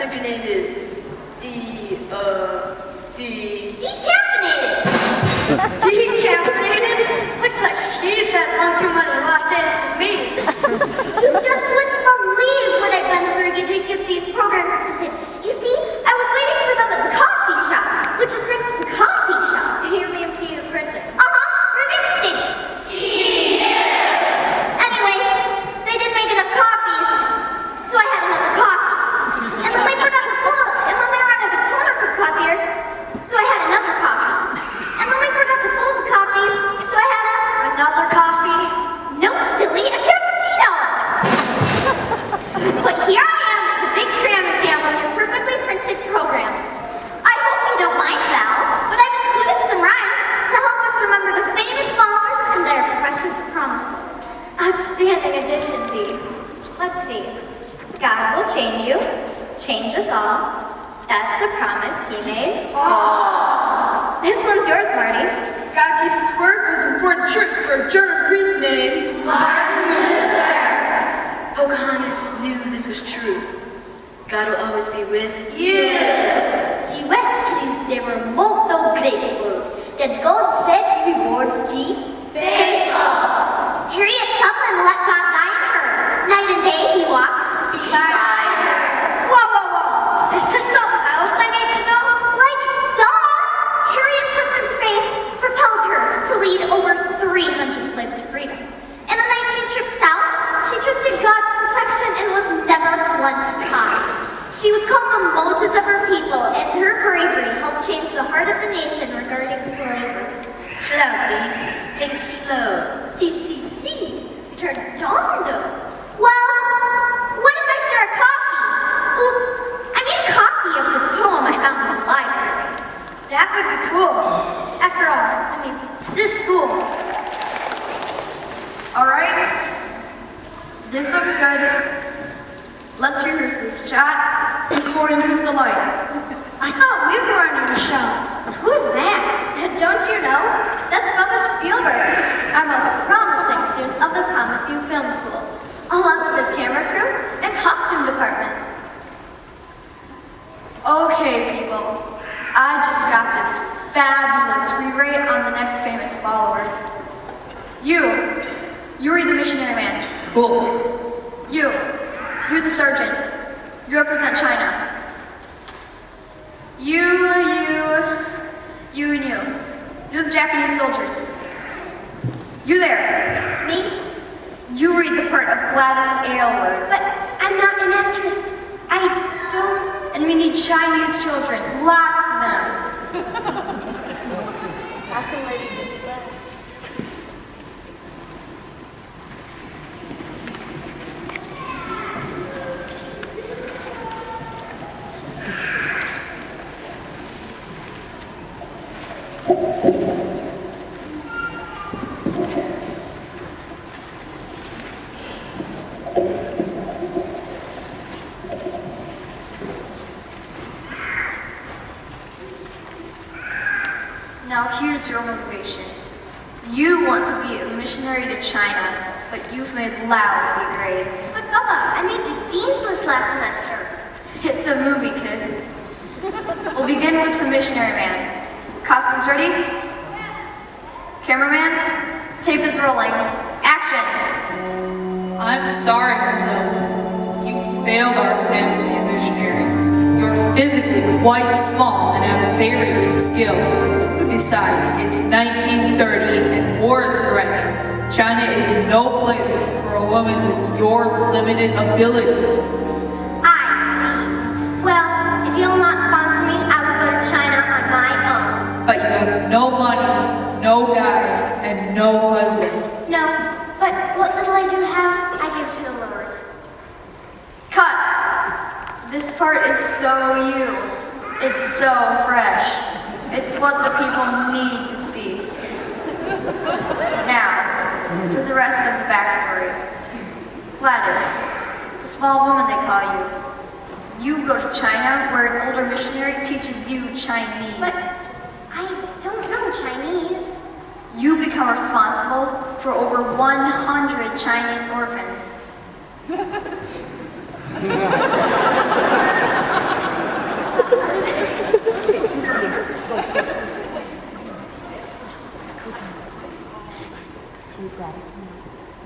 think your name is Decaffeinated! Decaffeinated? What's like she said one too many lattes to me? You just wouldn't believe what I've been through to get these programs printed. You see, I was waiting for them at the coffee shop, which is next to the coffee shop. You mean PU printing? Printing stinks. Anyway, they didn't make enough copies, so I had another coffee. And then they forgot to fill, and then they ran out of toner for the copier, so I had another coffee. And then they forgot to fold the copies, so I had Another coffee? no, silly, a cappuccino! But here I am at the big cram jam with your perfectly printed programs. I hope you don't mind, Val, but I've included some rhymes to help us remember the famous followers and their precious promises. Outstanding addition, Dee. Let's see. God will change you, change us all. That's the promise he made. Aww. This one's yours, Marty. God keeps his word was an important trick for a German priest named Martin Luther. Pocahontas knew this was true. God will always be with You. The Wesleys, they were molto grateful that God said he rewards the Faithful. Harriet Tubman let God guide her. Night and day he walked beside her. Whoa! Is this something else I need to know? Like, duh! Harriet Tubman's faith propelled her to lead over 300 slaves to freedom. In the 19th trip south, she trusted God's protection and was never once caught. She was called the Moses of her people, and her bravery helped change the heart of the nation regarding slavery. Chill out, Dee. Take it slow. C. Redondo. Well, what if I share a copy? Oops, I mean a copy of this poem I found in the library. That would be cool. After all, this is school. All right. This looks good. Let's rehearse this shot before we lose the light. I thought we were running the show. So who's that? Don't you know? That's Bubba Spielberg, our most promising student of the Promise U Film School, along with his camera crew and costume department. Okay, people. I just got this fabulous rewrite on the next famous follower. You're the missionary man. Cool. You're the sergeant. You represent China. You and you. You're the Japanese soldiers. You there. Me? You read the part of Gladys Aylward. But I'm not an actress. I don't... And we need Chinese children. Lots of them. Now here's your motivation. You want to be a missionary to China, but you've made lousy grades. But Bubba, I made the dean's list last semester. It's a movie, kid. We'll begin with the missionary man. Costumes ready? Cameraman, tape is rolling. Action! I'm sorry, Miss Elwood. You failed our exam to be a missionary. You're physically quite small and have very few skills. Besides, it's 1930 and war is threatening. China is no place for a woman with your limited abilities. I see. Well, if you'll not sponsor me, I will go to China on my own. But you have no money, no guide, and no husband. No, but what little I do have, I give to the Lord. Cut! This part is so you. It's so fresh. It's what the people need to see. Now, for the rest of the backstory. Gladys, the small woman they call you. You go to China where an older missionary teaches you Chinese. But I don't know Chinese. You become responsible for over 100 Chinese orphans.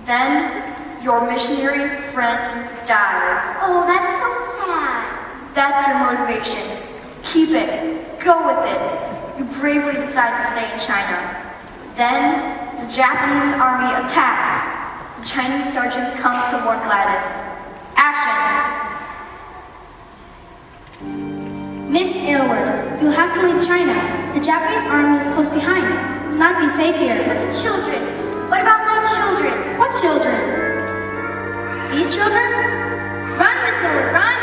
Then your missionary friend dies. Oh, that's so sad. That's your motivation. Keep it. Go with it. You bravely decide to stay in China. Then the Japanese army attacks. The Chinese sergeant comes toward Gladys. Action! Miss Aylward, you'll have to leave China. The Japanese army is close behind. You'll not be safe here. Children. What about my children? What children? These children? Run, Miss Aylward, run!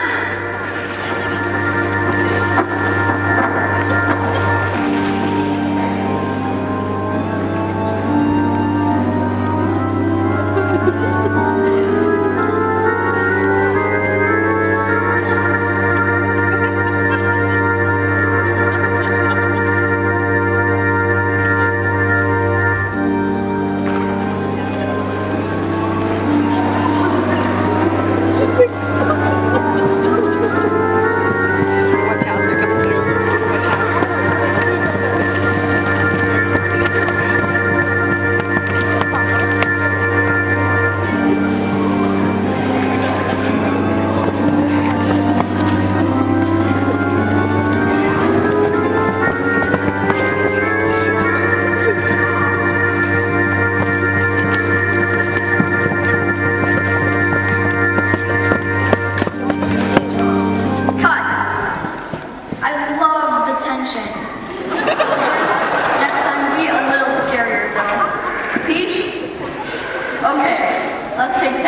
Let's take 10.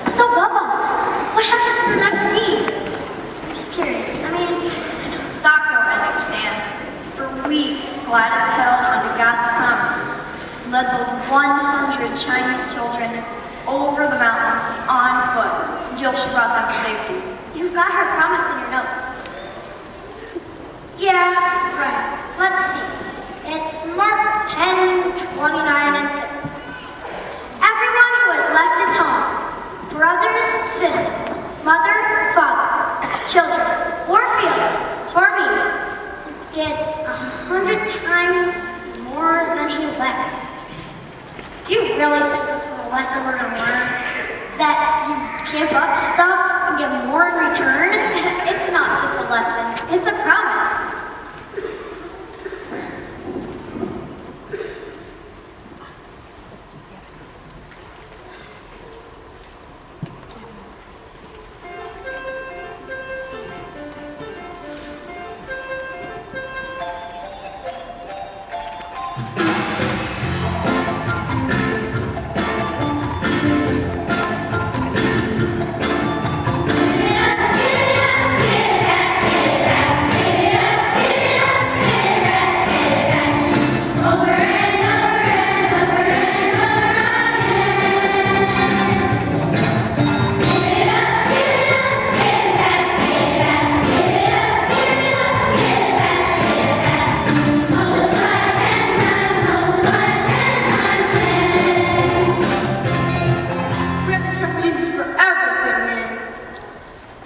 So, Bubba, what happens in the next scene? I'm just curious. I mean, Sacco understand. For weeks, Gladys held onto God's promises and led those 100 Chinese children over the mountains on foot until she brought them to safety. you've got her promise in your notes. Yeah, right. Let's see. It's marked 10, 29, and 30. Everyone who has left his home, brothers, sisters, mother, father, children, or fields, for me, get 100 times more than he left. Do you really think this is a lesson we're going to learn? That you give up stuff and get more in return? It's not just a lesson, it's a promise.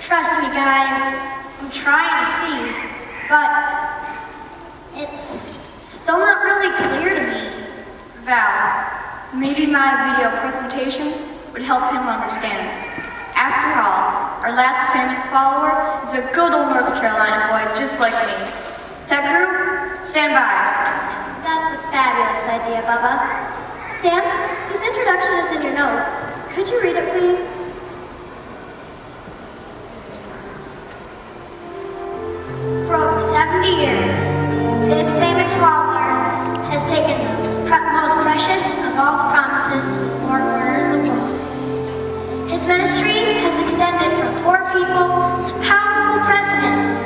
Trust me, guys. I'm trying to see, but it's still not really clear to me. Val, maybe my video presentation would help him understand. After all, our last famous follower is a good old North Carolina boy just like me. Tech group, stand by. That's a fabulous idea, Bubba. Stan, this introduction is in your notes. Could you read it, please? For over 70 years, this famous follower has taken the most precious of all the promises to the four corners of the world. His ministry has extended from poor people to powerful presidents,